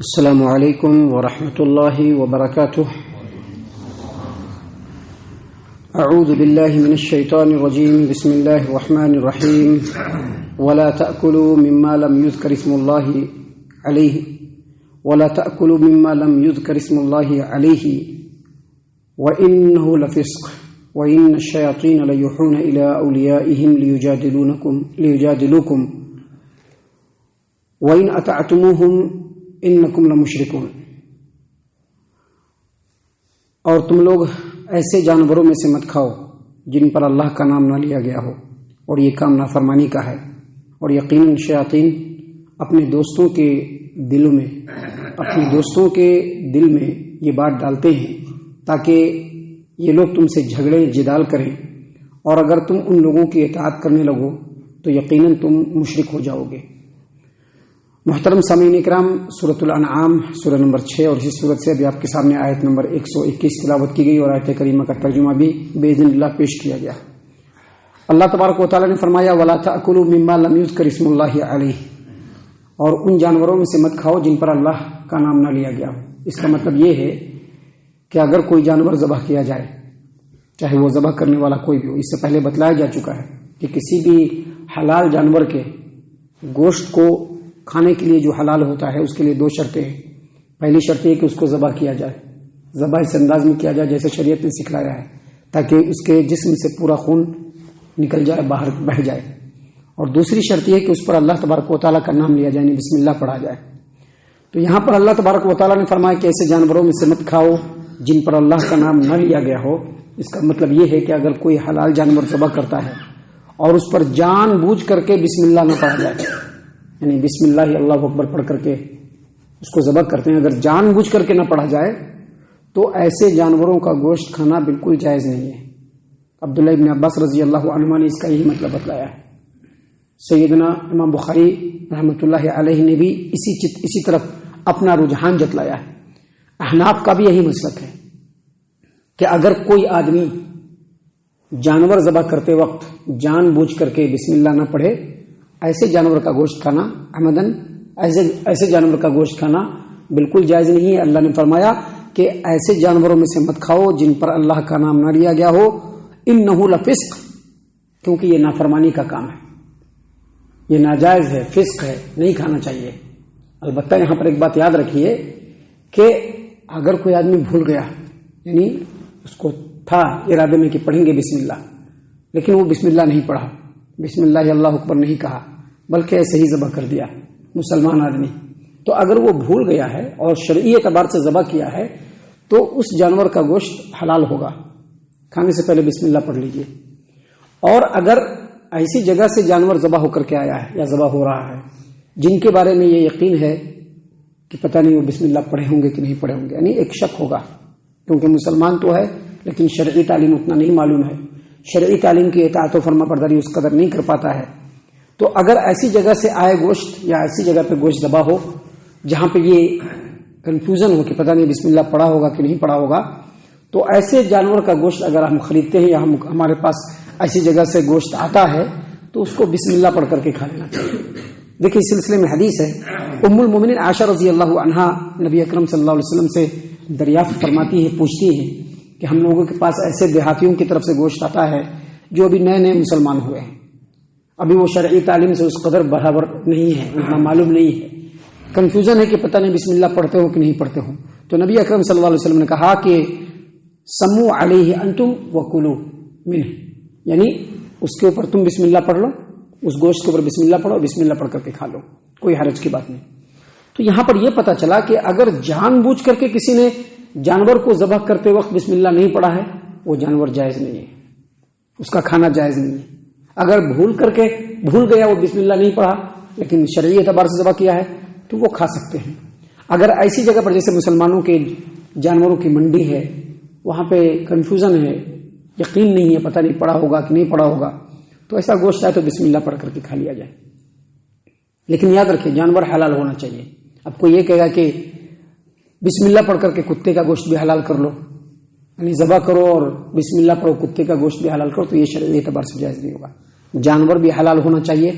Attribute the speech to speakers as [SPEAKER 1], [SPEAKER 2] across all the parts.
[SPEAKER 1] السلام علیکم ورحمۃ اللہ وبرکاتہ. اعوذ باللہ من الشیطان الرجیم. بسم اللہ الرحمن الرحیم. ولا تأکلوا مما لم یذکر اسم اللہ علیہ وإنه لفسق وإن الشیاطین لیوحون إلی أولیائهم لیجادلوکم وإن أطعتموهم انکم لمشرکون. اور تم لوگ ایسے جانوروں میں سے مت کھاؤ جن پر اللہ کا نام نہ لیا گیا ہو اور یہ کام نافرمانی کا ہے، اور یقیناً شیاطین اپنے دوستوں کے دل میں یہ بات ڈالتے ہیں تاکہ یہ لوگ تم سے جھگڑیں جدال کریں، اور اگر تم ان لوگوں کی اطاعت کرنے لگو تو یقیناً تم مشرک ہو جاؤ گے. محترم سامعین اکرام، سورۃ الانعام سورہ نمبر 6 اور اسی سورت سے ابھی آپ کے سامنے آیت نمبر 121 تلاوت کی گئی اور آیت کریمہ کا ترجمہ بھی باذن اللہ پیش کیا گیا. اللہ تبارک و تعالیٰ نے فرمایا وَلَا تَأْكُلُوا مِمَّا لَمْ يُذْكَرِ اسْمُ اللَّهِ عَلَيْهِ، اور ان جانوروں میں سے مت کھاؤ جن پر اللہ کا نام نہ لیا گیا ہو. اس کا مطلب یہ ہے کہ اگر کوئی جانور ذبح کیا جائے، چاہے وہ ذبح کرنے والا کوئی بھی ہو، اس سے پہلے بتلایا جا چکا ہے کہ کسی بھی حلال جانور کے گوشت کو کھانے کے لیے جو حلال ہوتا ہے اس کے لیے 2 شرطیں ہیں. پہلی شرط یہ کہ اس کو ذبح کیا جائے، ذبح اس انداز میں کیا جائے جیسے شریعت نے سکھلایا ہے، تاکہ اس کے جسم سے پورا خون نکل جائے، باہر بہہ جائے. اور دوسری شرط یہ کہ اس پر اللہ تبارک و تعالیٰ کا نام لیا جائے، یعنی بسم اللہ پڑھا جائے. تو یہاں پر اللہ تبارک و تعالیٰ نے فرمایا کہ ایسے جانوروں میں سے مت کھاؤ جن پر اللہ کا نام نہ لیا گیا ہو. اس کا مطلب یہ ہے کہ اگر کوئی حلال جانور ذبح کرتا ہے اور اس پر جان بوجھ کر کے بسم اللہ نہ پڑھا جائے، یعنی بسم اللہ اللہ اکبر پڑھ کر کے اس کو ذبح کرتے ہیں، اگر جان بوجھ کر کے نہ پڑھا جائے تو ایسے جانوروں کا گوشت کھانا بالکل جائز نہیں ہے. عبداللہ ابن عباس رضی اللہ عنہما نے اس کا یہی مطلب بتلایا ہے. سیدنا امام بخاری رحمۃ اللہ علیہ نے بھی اسی طرف اپنا رجحان جتلایا ہے. احناف کا بھی یہی مسلک ہے کہ اگر کوئی آدمی جانور ذبح کرتے وقت جان بوجھ کر کے بسم اللہ نہ پڑھے، ایسے جانور کا گوشت کھانا عمدن ایسے جانور کا گوشت کھانا بالکل جائز نہیں ہے. اللہ نے فرمایا کہ ایسے جانوروں میں سے مت کھاؤ جن پر اللہ کا نام نہ لیا گیا ہو، انہ لفسق، کیونکہ یہ نافرمانی کا کام ہے، یہ ناجائز ہے، فسق ہے، نہیں کھانا چاہیے. البتہ یہاں پر ایک بات یاد رکھیے کہ اگر کوئی آدمی بھول گیا، یعنی اس کو تھا ارادے میں کہ پڑھیں گے بسم اللہ، لیکن وہ بسم اللہ نہیں پڑھا، بسم اللہ اللہ اکبر نہیں کہا، بلکہ ایسے ہی ذبح کر دیا مسلمان آدمی، تو اگر وہ بھول گیا ہے اور شرعی اعتبار سے ذبح کیا ہے تو اس جانور کا گوشت حلال ہوگا. کھانے سے پہلے بسم اللہ پڑھ لیجئے. اور اگر ایسی جگہ سے جانور ذبح ہو کر کے آیا ہے یا ذبح ہو رہا ہے جن کے بارے میں یہ یقین ہے کہ پتہ نہیں وہ بسم اللہ پڑھے ہوں گے کہ نہیں پڑھے ہوں گے، یعنی ایک شک ہوگا، کیونکہ مسلمان تو ہے لیکن شرعی تعلیم اتنا نہیں معلوم ہے، شرعی تعلیم کی اطاعت و فرما برداری اس قدر نہیں کر پاتا ہے. تو اگر ایسی جگہ سے آئے گوشت یا ایسی جگہ پہ گوشت ذبح ہو جہاں پہ یہ کنفیوژن ہو کہ پتہ نہیں بسم اللہ پڑھا ہوگا کہ نہیں پڑھا ہوگا، تو ایسے جانور کا گوشت اگر ہم خریدتے ہیں یا ہمارے پاس ایسی جگہ سے گوشت آتا ہے تو اس کو بسم اللہ پڑھ کر کے کھا لینا چاہیے. دیکھیں اس سلسلے میں حدیث ہے، ام المومنین عائشہ رضی اللہ عنہا نبی اکرم صلی اللہ علیہ وسلم سے دریافت فرماتی ہے، پوچھتی ہیں کہ ہم لوگوں کے پاس ایسے دیہاتیوں کی طرف سے گوشت آتا ہے جو ابھی نئے نئے مسلمان ہوئے ہیں، ابھی وہ شرعی تعلیم سے اس قدر برابر نہیں ہے، اتنا معلوم نہیں ہے، کنفیوژن ہے کہ پتہ نہیں بسم اللہ پڑھتے ہو کہ نہیں پڑھتے ہو. تو نبی اکرم صلی اللہ علیہ وسلم نے کہا کہ سمو علیہ انتم وکلوا منہ، یعنی اس کے اوپر تم بسم اللہ پڑھ لو، اس گوشت کے اوپر بسم اللہ پڑھو، بسم اللہ پڑھ کر کے کھا لو، کوئی حرج کی بات نہیں. تو یہاں پر یہ پتہ چلا کہ اگر جان بوجھ کر کے کسی نے جانور کو ذبح کرتے وقت بسم اللہ نہیں پڑھا ہے وہ جانور جائز نہیں ہے، اس کا کھانا جائز نہیں ہے. اگر بھول گیا وہ بسم اللہ نہیں پڑھا لیکن شرعی اعتبار سے ذبح کیا ہے تو وہ کھا سکتے ہیں. اگر ایسی جگہ پر جیسے مسلمانوں کے جانوروں کی منڈی ہے، وہاں پہ کنفیوژن ہے، یقین نہیں ہے، پتہ نہیں پڑھا ہوگا کہ نہیں پڑھا ہوگا، تو ایسا گوشت ہے تو بسم اللہ پڑھ کر کے کھا لیا جائے. لیکن یاد رکھیں جانور حلال ہونا چاہیے. اب کوئی یہ کہے گا کہ بسم اللہ پڑھ کر کے کتے کا گوشت بھی حلال کر لو، یعنی ذبح کرو اور بسم اللہ پڑھو کتے کا گوشت بھی حلال کرو، تو یہ شرعی اعتبار سے جائز نہیں ہوگا. جانور بھی حلال ہونا چاہیے،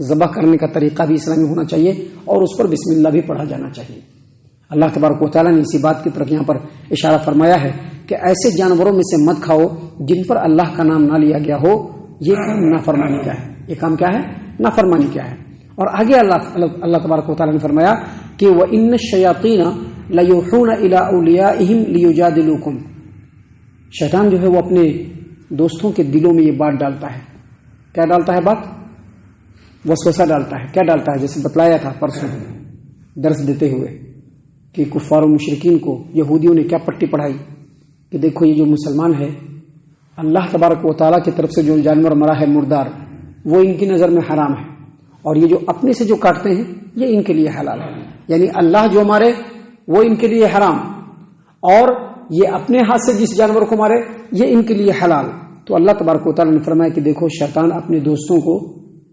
[SPEAKER 1] ذبح کرنے کا طریقہ بھی اسلامی ہونا چاہیے، اور اس پر بسم اللہ بھی پڑھا جانا چاہیے. اللہ تبارک و تعالیٰ نے اسی بات کی طرف یہاں پر اشارہ فرمایا ہے کہ ایسے جانوروں میں سے مت کھاؤ جن پر اللہ کا نام نہ لیا گیا ہو. یہ کام نافرمانی کا ہے. یہ کام کیا ہے؟ نافرمانی کیا ہے. اور آگے اللہ تبارک و تعالیٰ نے فرمایا کہ وَإِنَّ الشَّيَاطِينَ لَيُوحُونَ إِلَىٰ أَوْلِيَائِهِمْ لِيُجَادِلُوكُمْ. شیطان جو ہے وہ اپنے دوستوں کے دلوں میں یہ بات ڈالتا ہے. کیا ڈالتا ہے بات؟ وسوسہ ڈالتا ہے. کیا ڈالتا ہے؟ جیسے بتلایا تھا پرسوں درس دیتے ہوئے کہ کفار و مشرکین کو یہودیوں نے کیا پٹی پڑھائی کہ دیکھو یہ جو مسلمان ہے اللہ تبارک و تعالیٰ کی طرف سے جو جانور مرا ہے مردار وہ ان کی نظر میں حرام ہے، اور یہ جو اپنے سے جو کاٹتے ہیں یہ ان کے لیے حلال ہے. یعنی اللہ جو مارے وہ ان کے لیے حرام، اور یہ اپنے ہاتھ سے جس جانور کو مارے یہ ان کے لیے حلال. تو اللہ تبارک و تعالیٰ نے فرمایا کہ دیکھو شیطان اپنے دوستوں کو،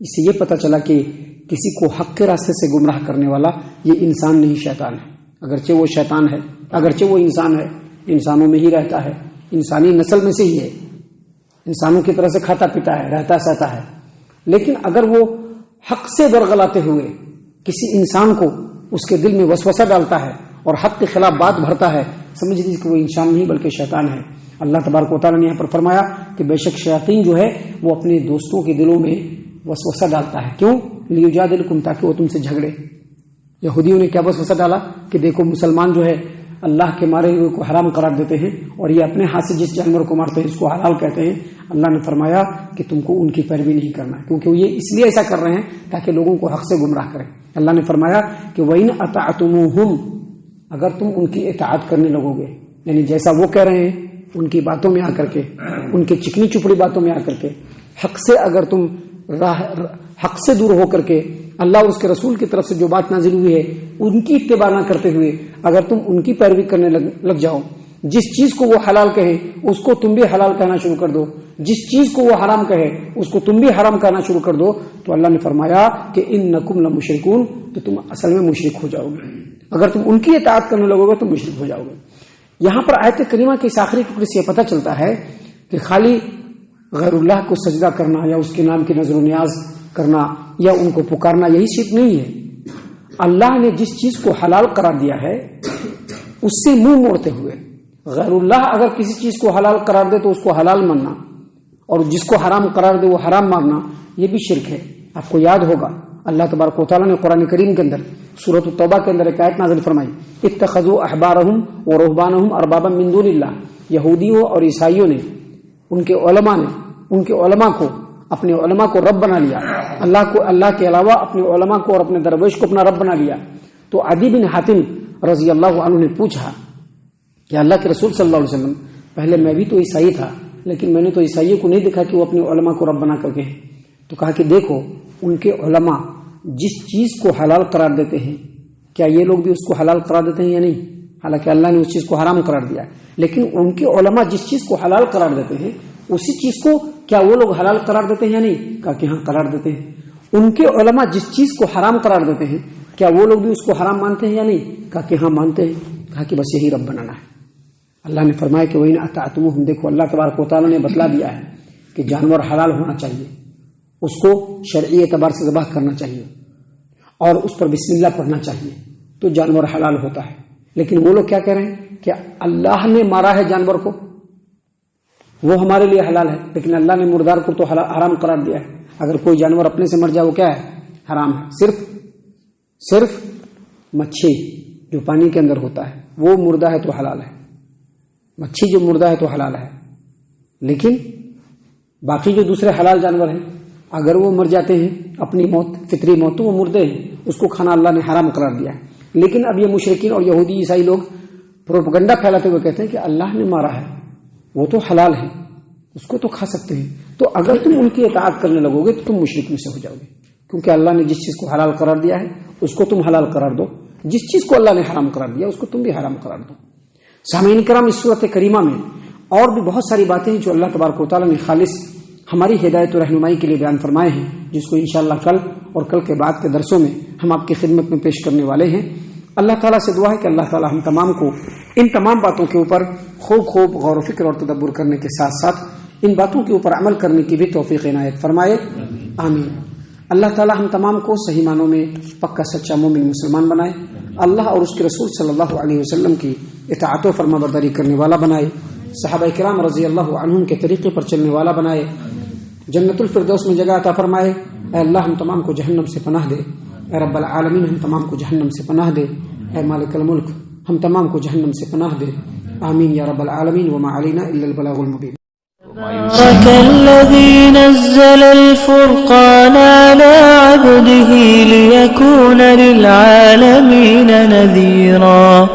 [SPEAKER 1] اس سے یہ پتہ چلا کہ کسی کو حق کے راستے سے گمراہ کرنے والا یہ انسان نہیں شیطان ہے. اگرچہ وہ شیطان ہے، اگرچہ وہ انسان ہے، انسانوں میں ہی رہتا ہے، انسانی نسل میں سے ہی ہے، انسانوں کی طرح سے کھاتا پیتا ہے، رہتا سہتا ہے. لیکن اگر وہ حق سے برگلاتے ہوئے کسی انسان کو اس کے دل میں وسوسہ ڈالتا ہے اور حق کے خلاف بات بھرتا ہے، سمجھ لیجیے کہ وہ انسان نہیں بلکہ شیطان ہے. اللہ تبارک و تعالیٰ نے یہاں پر فرمایا کہ بے شک شیاطین جو ہے وہ اپنے دوستوں کے دلوں میں وسوسہ ڈالتا ہے. کیوں؟ لیجادلکم، تاکہ وہ تم سے جھگڑے. یہودیوں نے کیا وسوسہ ڈالا کہ دیکھو مسلمان جو ہے اللہ کے مارے ہوئے کو حرام قرار دیتے ہیں اور یہ اپنے ہاتھ سے جس جانور کو مارتے ہیں اس کو حلال کہتے ہیں. اللہ نے فرمایا کہ تم کو ان کی پیروی نہیں کرنا ہے، کیونکہ وہ یہ اس لیے ایسا کر رہے ہیں تاکہ لوگوں کو حق سے گمراہ کریں. اللہ نے فرمایا کہ وَإِنْ أَطَعْتُمُوهُمْ، اگر تم ان کی اطاعت کرنے لگو گے، یعنی جیسا وہ کہہ رہے ہیں ان کی باتوں میں آ کر کے، ان کے چکنی چپڑی باتوں میں آ کر کے، حق سے اگر تم حق سے دور ہو کر کے اللہ اور اس کے رسول کی طرف سے جو بات نازل ہوئی ہے ان کی اتباع نہ کرتے ہوئے اگر تم ان کی پیروی کرنے لگ جاؤ، جس چیز کو وہ حلال کہے اس کو تم بھی حلال کہنا شروع کر دو، جس چیز کو وہ حرام کہے اس کو تم بھی حرام کہنا شروع کر دو، تو اللہ نے فرمایا کہ انکم لمشرکون، تو تم اصل میں مشرک ہو جاؤ گے. اگر تم ان کی اطاعت کرنے لگو گے تو مشرک ہو جاؤ گے. یہاں پر آیت کریمہ کے اس آخری ٹکڑے سے یہ پتہ چلتا ہے کہ خالی غیر اللہ کو سجدہ کرنا یا اس کے نام کی نظر و نیاز کرنا یا ان کو پکارنا یہی شرک نہیں ہے. اللہ نے جس چیز کو حلال قرار دیا ہے اس سے منہ موڑتے ہوئے غیر اللہ اگر کسی چیز کو حلال قرار دے تو اس کو حلال ماننا، اور جس کو حرام قرار دے وہ حرام ماننا، یہ بھی شرک ہے. آپ کو یاد ہوگا اللہ تبارک و تعالیٰ نے قرآن کریم کے اندر سورۃ التوبہ کے اندر ایک آیت نازل فرمائی، اتخذوا احبارهم ورهبانهم اربابا من دون اللہ. یہودیوں اور عیسائیوں نے، ان کے علماء کو اپنے علماء کو رب بنا لیا، اللہ کے علاوہ اپنے علماء کو اور اپنے درویش کو اپنا رب بنا لیا. تو عدی بن حاتم رضی اللہ عنہ نے پوچھا کہ اللہ کے رسول صلی اللہ علیہ وسلم، پہلے میں بھی تو عیسائی تھا لیکن میں نے تو عیسائیوں کو نہیں دیکھا کہ وہ اپنے علماء کو رب بنا کر کے ہیں. تو کہا کہ دیکھو ان کے علماء جس چیز کو حلال قرار دیتے ہیں کیا یہ لوگ بھی اس کو حلال قرار دیتے ہیں یا نہیں؟ حالانکہ اللہ نے اس چیز کو حرام قرار دیا ہے، لیکن ان کے علماء جس چیز کو حلال قرار دیتے ہیں اسی چیز کو کیا وہ لوگ حلال قرار دیتے ہیں یا نہیں؟ کہا کہ ہاں قرار دیتے ہیں. ان کے علماء جس چیز کو حرام قرار دیتے ہیں کیا وہ لوگ بھی اس کو حرام مانتے ہیں یا نہیں؟ کہا کہ ہاں مانتے ہیں. کہا کہ بس یہی رب بنانا ہے. اللہ نے فرمایا کہ وَإِنْ أَطَعْتُمُوهُمْ، دیکھو اللہ تبارک و تعالیٰ نے بتلا دیا ہے کہ جانور حلال ہونا چاہیے، اس کو شرعی اعتبار سے ذبح کرنا چاہیے اور اس پر بسم اللہ پڑھنا چاہیے تو جانور حلال ہوتا ہے. لیکن وہ لوگ کیا کہہ رہے ہیں کہ اللہ نے مارا ہے جانور کو وہ ہمارے لیے حلال ہے، لیکن اللہ نے مردار کو تو حرام قرار دیا ہے. اگر کوئی جانور اپنے سے مر جائے وہ کیا ہے؟ حرام ہے. صرف مچھی جو پانی کے اندر ہوتا ہے وہ مردہ ہے تو حلال ہے، مچھی جو مردہ ہے تو حلال ہے. لیکن باقی جو دوسرے حلال جانور ہیں اگر وہ مر جاتے ہیں اپنی موت، فطری موت، تو وہ مردے ہیں، اس کو کھانا اللہ نے حرام قرار دیا ہے. لیکن اب یہ مشرکین اور یہودی عیسائی لوگ پروپیگنڈا پھیلاتے ہوئے کہتے ہیں کہ اللہ نے مارا ہے وہ تو حلال ہے، اس کو تو کھا سکتے ہیں. تو اگر تم ان کی اطاعت کرنے لگو گے تو تم مشرک میں سے ہو جاؤ گے، کیونکہ اللہ نے جس چیز کو حلال قرار دیا ہے اس کو تم حلال قرار دو، جس چیز کو اللہ نے حرام قرار دیا اس کو تم بھی حرام قرار دو. سامعین کرام، اس صورت کریمہ میں اور بھی بہت ساری باتیں ہیں جو اللہ تبارک و تعالیٰ نے خالص ہماری ہدایت و رہنمائی کے لیے بیان فرمائے ہیں، جس کو انشاءاللہ کل اور کل کے بعد کے درسوں میں ہم آپ کی خدمت میں پیش کرنے والے ہیں. اللہ تعالیٰ سے دعا ہے کہ اللہ تعالیٰ ہم تمام کو ان تمام باتوں کے اوپر خوب غور و فکر اور تدبر کرنے کے ساتھ ساتھ ان باتوں کے اوپر عمل کرنے کی بھی توفیق عنایت فرمائے. آمین. اللہ تعالی ہم تمام کو صحیح معنوں میں پکا سچا مومن مسلمان بنائے، اللہ اور اس کے رسول صلی اللہ علیہ وسلم کی اطاعت و فرما برداری کرنے والا بنائے، صحابہ کرام رضی اللہ عنہم کے طریقے پر چلنے والا بنائے، جنت الفردوس میں جگہ عطا فرمائے۔ اے اللہ ہم تمام کو جہنم سے پناہ دے، اے رب العالمین ہم تمام کو جہنم سے پناہ دے، اے مالک الملک ہم تمام کو جہنم سے پناہ دے، آمین یا رب العالمین، وما علینا الا البلاغ المبین۔
[SPEAKER 2] تبارك الذي نزل الفرقان على عبده ليكون للعالمين نذيرا